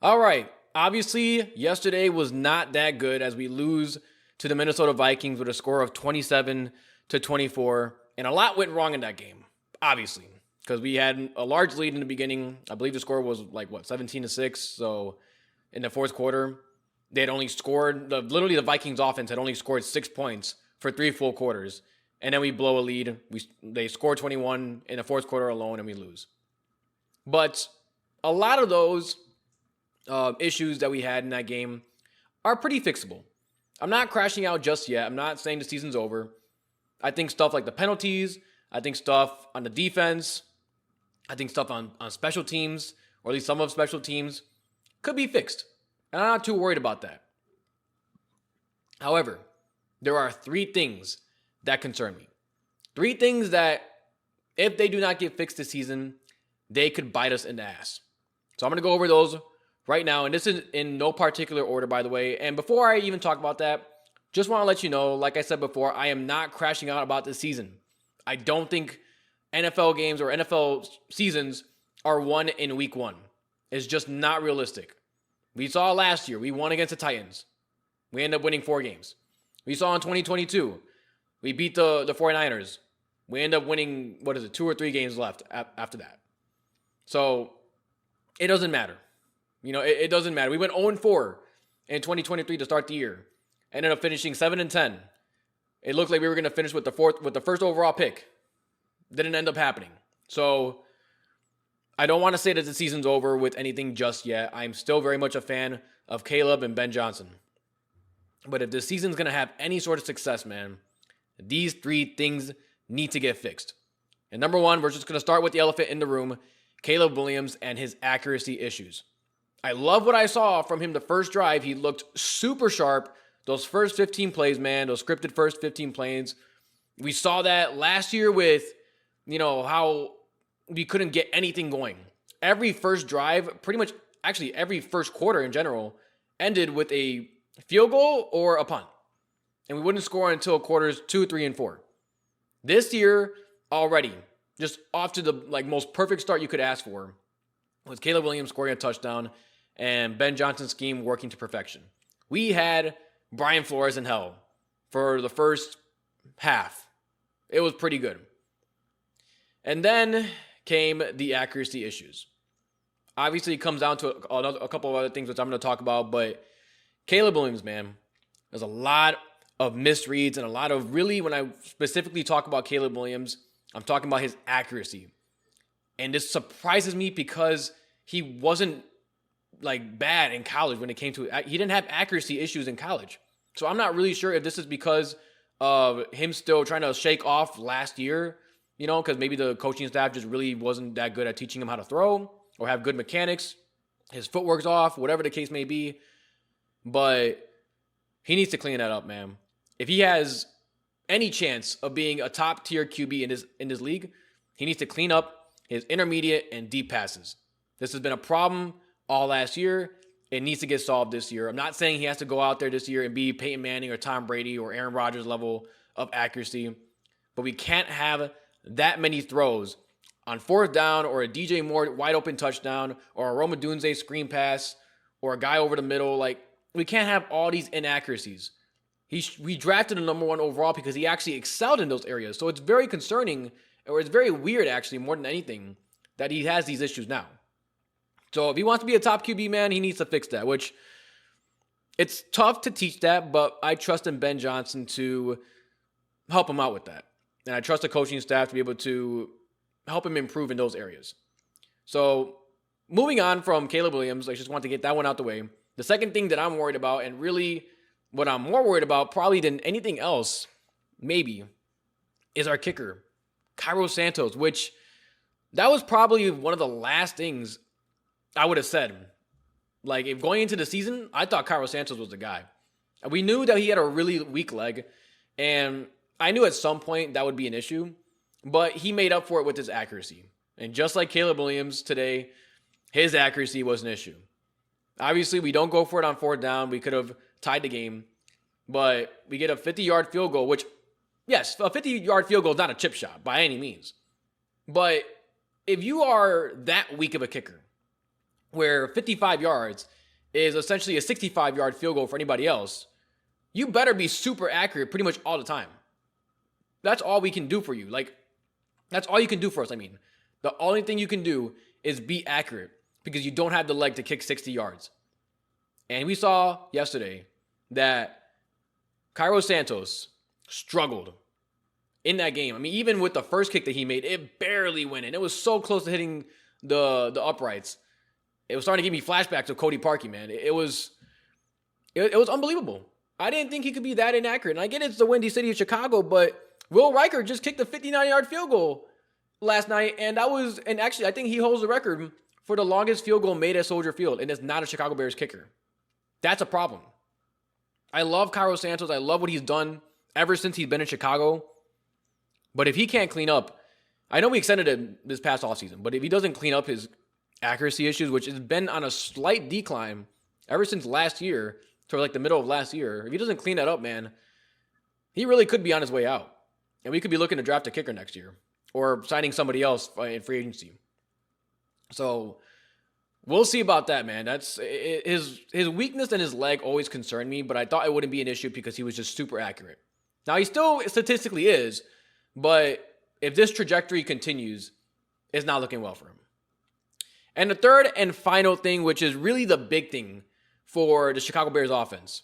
All right. Obviously, yesterday was not that good as we lose to the Minnesota Vikings with a score of 27-24. And a lot went wrong in that game, obviously, because we had a large lead in the beginning. I believe the score was 17-6. So in the fourth quarter, they had only scored, literally the Vikings offense had only scored 6 points for 3 full quarters. And then we blow a lead. They score 21 in the fourth quarter alone and we lose. But a lot of those issues that we had in that game are pretty fixable. I'm not crashing out just yet. I'm not saying the season's over. I think stuff like the penalties, I think stuff on the defense, I think stuff on special teams, or at least some of special teams, could be fixed. And I'm not too worried about that. However, there are 3 things that concern me. 3 things that, if they do not get fixed this season, they could bite us in the ass. So I'm going to go over those right now, and this is in no particular order, by the way. And before I even talk about that, just want to let you know, like I said before, I am not crashing out about this season. I don't think NFL games or NFL seasons are won in week 1. It's just not realistic. We saw last year, we won against the Titans. We ended up winning 4 games. We saw in 2022, we beat the 49ers. We end up winning, 2 or 3 games left after that. So it doesn't matter. It doesn't matter. We went 0-4 in 2023 to start the year. Ended up finishing 7-10. It looked like we were going to finish with the first overall pick. Didn't end up happening. So I don't want to say that the season's over with anything just yet. I'm still very much a fan of Caleb and Ben Johnson. But if the season's going to have any sort of success, man, these 3 things need to get fixed. And number 1, we're just going to start with the elephant in the room, Caleb Williams and his accuracy issues. I love what I saw from him the first drive. He looked super sharp. Those first 15 plays, man, those scripted first 15 plays. We saw that last year with, how we couldn't get anything going. Every first drive, pretty much, actually every first quarter in general, ended with a field goal or a punt. And we wouldn't score until quarters 2, 3, and 4. This year, already, just off to the most perfect start you could ask for, with Caleb Williams scoring a touchdown and Ben Johnson's scheme working to perfection. We had Brian Flores in hell for the first half. It was pretty good. And then came the accuracy issues. Obviously, it comes down to a couple of other things which I'm going to talk about, but Caleb Williams, man, there's a lot of misreads and a lot of really, when I specifically talk about Caleb Williams, I'm talking about his accuracy. And this surprises me because he wasn't bad in college when it came to it. He didn't have accuracy issues in college. So I'm not really sure if this is because of him still trying to shake off last year, because maybe the coaching staff just really wasn't that good at teaching him how to throw or have good mechanics. His footwork's off, whatever the case may be. But he needs to clean that up, man. If he has any chance of being a top tier QB in this league, he needs to clean up his intermediate and deep passes. This has been a problem all last year. It needs to get solved this year. I'm not saying he has to go out there this year and be Peyton Manning or Tom Brady or Aaron Rodgers level of accuracy, but we can't have that many throws on 4th down or a DJ Moore wide open touchdown or a Rome Odunze screen pass or a guy over the middle. We can't have all these inaccuracies. We drafted the number 1 overall because he actually excelled in those areas. So it's very concerning, or it's very weird actually, more than anything, that he has these issues now. So if he wants to be a top QB, man, he needs to fix that, which it's tough to teach that, but I trust in Ben Johnson to help him out with that. And I trust the coaching staff to be able to help him improve in those areas. So moving on from Caleb Williams, I just want to get that one out the way. The second thing that I'm worried about, and really what I'm more worried about probably than anything else, maybe, is our kicker, Cairo Santos, which that was probably one of the last things I would have said. If going into the season, I thought Cairo Santos was the guy. We knew that he had a really weak leg, and I knew at some point that would be an issue, but he made up for it with his accuracy. And just like Caleb Williams today, his accuracy was an issue. Obviously, we don't go for it on 4th down. We could have tied the game, but we get a 50-yard field goal, which, yes, a 50-yard field goal is not a chip shot by any means. But if you are that weak of a kicker, where 55 yards is essentially a 65-yard field goal for anybody else, you better be super accurate pretty much all the time. That's all we can do for you. Like, that's all you can do for us. I mean, the only thing you can do is be accurate because you don't have the leg to kick 60 yards. And we saw yesterday that Cairo Santos struggled in that game. I mean, even with the first kick that he made, it barely went in. It was so close to hitting the uprights. It was starting to give me flashbacks of Cody Parkey, man. It was unbelievable. I didn't think he could be that inaccurate. And I get it's the Windy City of Chicago, but Will Riker just kicked a 59-yard field goal last night, and actually I think he holds the record for the longest field goal made at Soldier Field, and it's not a Chicago Bears kicker. That's a problem. I love Cairo Santos. I love what he's done ever since he's been in Chicago. But if he can't clean up, I know we extended it this past offseason, but if he doesn't clean up his accuracy issues, which has been on a slight decline ever since last year, to like the middle of last year, if he doesn't clean that up, man, he really could be on his way out. And we could be looking to draft a kicker next year or signing somebody else in free agency. So we'll see about that, man. That's his weakness and his leg always concerned me, but I thought it wouldn't be an issue because he was just super accurate. Now, he still statistically is, but if this trajectory continues, it's not looking well for him. And the third and final thing, which is really the big thing for the Chicago Bears offense,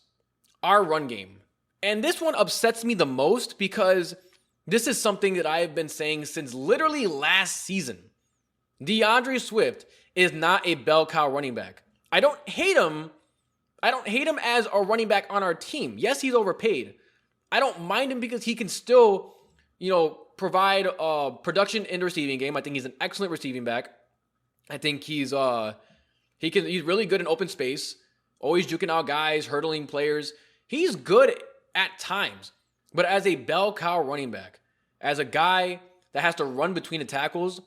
our run game. And this one upsets me the most because this is something that I have been saying since literally last season. DeAndre Swift is not a bell cow running back. I don't hate him. I don't hate him as a running back on our team. Yes, he's overpaid. I don't mind him because he can still, provide production in the receiving game. I think he's an excellent receiving back. I think he's really good in open space, always juking out guys, hurdling players. He's good at times, but as a bell cow running back, as a guy that has to run between the tackles,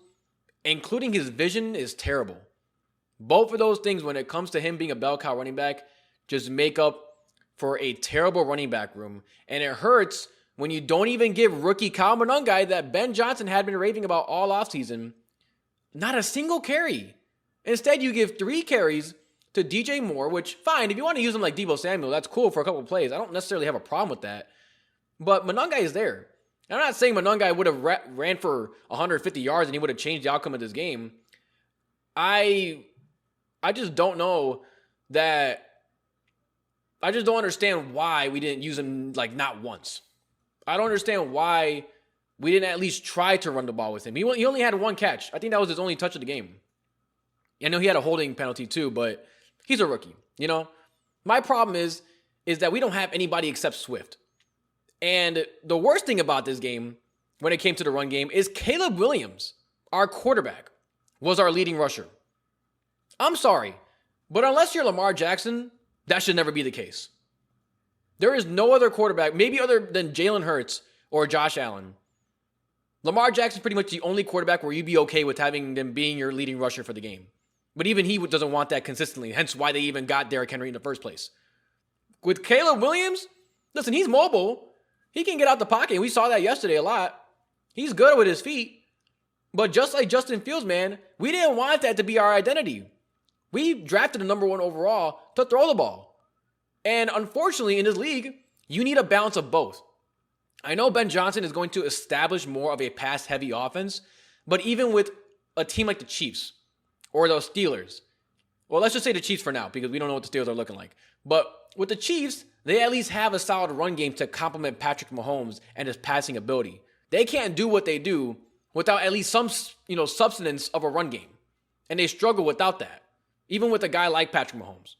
including his vision, is terrible. Both of those things, when it comes to him being a bell cow running back, just make up for a terrible running back room. And it hurts when you don't even give rookie Kyle Monangai that Ben Johnson had been raving about all offseason not a single carry. Instead, you give 3 carries to DJ Moore, which, fine, if you want to use him like Deebo Samuel, that's cool for a couple of plays. I don't necessarily have a problem with that. But Monangai is there. And I'm not saying Monangai would have ran for 150 yards and he would have changed the outcome of this game. I just don't know that. I just don't understand why we didn't use him like not once. I don't understand why we didn't at least try to run the ball with him. He only had 1 catch. I think that was his only touch of the game. I know he had a holding penalty too, but he's a rookie. My problem is that we don't have anybody except Swift. And the worst thing about this game, when it came to the run game, is Caleb Williams, our quarterback, was our leading rusher. I'm sorry, but unless you're Lamar Jackson, that should never be the case. There is no other quarterback, maybe other than Jalen Hurts or Josh Allen. Lamar Jackson's pretty much the only quarterback where you'd be okay with having them being your leading rusher for the game. But even he doesn't want that consistently, hence why they even got Derrick Henry in the first place. With Caleb Williams, listen, he's mobile. He can get out the pocket, and we saw that yesterday a lot. He's good with his feet. But just like Justin Fields, man, we didn't want that to be our identity. We drafted the number 1 overall to throw the ball. And unfortunately, in this league, you need a balance of both. I know Ben Johnson is going to establish more of a pass-heavy offense, but even with a team like the Chiefs or the Steelers, well, let's just say the Chiefs for now because we don't know what the Steelers are looking like. But with the Chiefs, they at least have a solid run game to complement Patrick Mahomes and his passing ability. They can't do what they do without at least some, substance of a run game. And they struggle without that, even with a guy like Patrick Mahomes.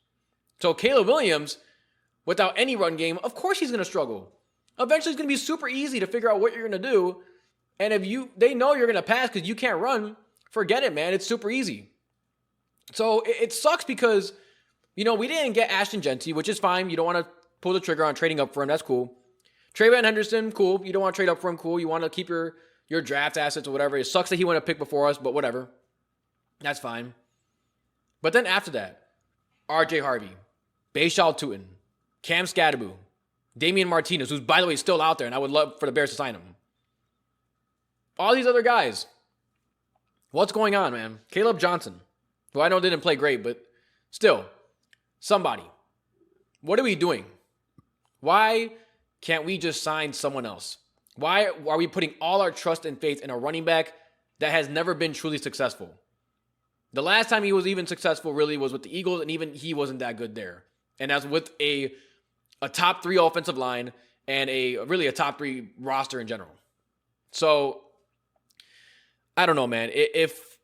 So Caleb Williams, without any run game, of course he's going to struggle. Eventually it's going to be super easy to figure out what you're going to do. And if they know you're going to pass because you can't run, forget it, man. It's super easy. So it sucks because, we didn't get Ashton Genty, which is fine. You don't want to pull the trigger on trading up for him. That's cool. Trayvon Henderson, cool. You don't want to trade up for him, cool. You want to keep your draft assets or whatever. It sucks that he went a pick before us, but whatever. That's fine. But then after that, RJ Harvey, Bayshal Tutin, Cam Scadaboo, Damian Martinez, who's, by the way, still out there, and I would love for the Bears to sign him. All these other guys. What's going on, man? Caleb Johnson. who I know didn't play great, but still, somebody. What are we doing? Why can't we just sign someone else? Why are we putting all our trust and faith in a running back that has never been truly successful? The last time he was even successful really was with the Eagles, and even he wasn't that good there. And that's with a top 3 offensive line and a top 3 roster in general. So, I don't know, man. If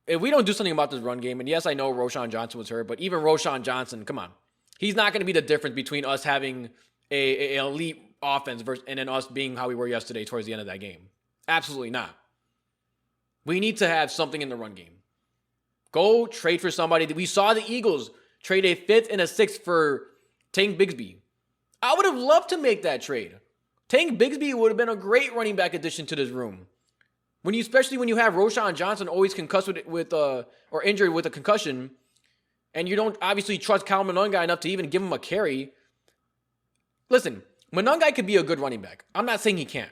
we don't do something about this run game, and yes, I know Roschon Johnson was hurt, but even Roschon Johnson, come on. He's not going to be the difference between us having an elite offense and then us being how we were yesterday towards the end of that game. Absolutely not. We need to have something in the run game. Go trade for somebody. We saw the Eagles trade a 5th and a 6th for Tank Bigsby. I would have loved to make that trade. Tank Bigsby would have been a great running back addition to this room. Especially when you have Roschon Johnson always concussed or injured with a concussion, and you don't obviously trust Kyle Monangai enough to even give him a carry. Listen, Monangai could be a good running back. I'm not saying he can't.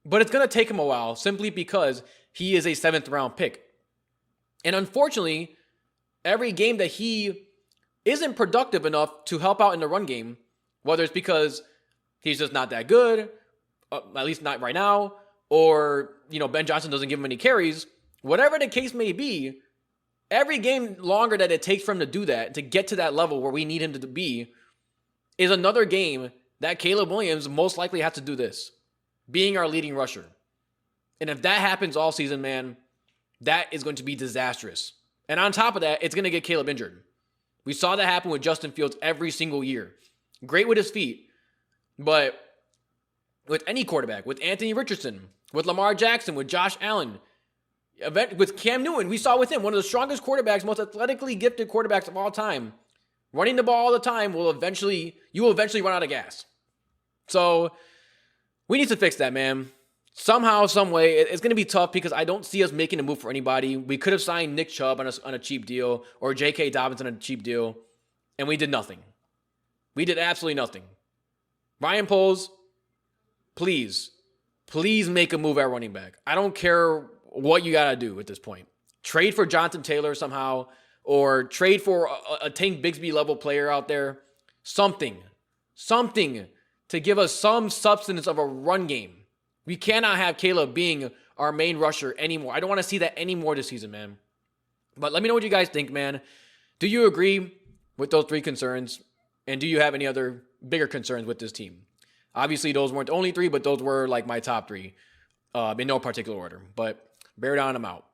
But it's going to take him a while simply because he is a 7th round pick. And unfortunately, every game that he isn't productive enough to help out in the run game, whether it's because he's just not that good, at least not right now, or, Ben Johnson doesn't give him any carries, whatever the case may be, every game longer that it takes for him to do that, to get to that level where we need him to be, is another game that Caleb Williams most likely has to do this, being our leading rusher. And if that happens all season, man, that is going to be disastrous. And on top of that, it's going to get Caleb injured. We saw that happen with Justin Fields every single year. Great with his feet, but with any quarterback, with Anthony Richardson, with Lamar Jackson, with Josh Allen, with Cam Newton, we saw with him, one of the strongest quarterbacks, most athletically gifted quarterbacks of all time. Running the ball all the time you will eventually run out of gas. So we need to fix that, man. Somehow, some way. It's going to be tough because I don't see us making a move for anybody. We could have signed Nick Chubb on a cheap deal or J.K. Dobbins on a cheap deal, and we did nothing. We did absolutely nothing. Ryan Poles, please make a move at running back. I don't care what you got to do at this point. Trade for Jonathan Taylor somehow, or trade for a Tank Bigsby level player out there. Something to give us some substance of a run game. We cannot have Caleb being our main rusher anymore. I don't want to see that anymore this season, man. But let me know what you guys think, man. Do you agree with those 3 concerns? And do you have any other bigger concerns with this team? Obviously, those weren't the only 3, but those were like my top 3 in no particular order. But bear down, I'm out.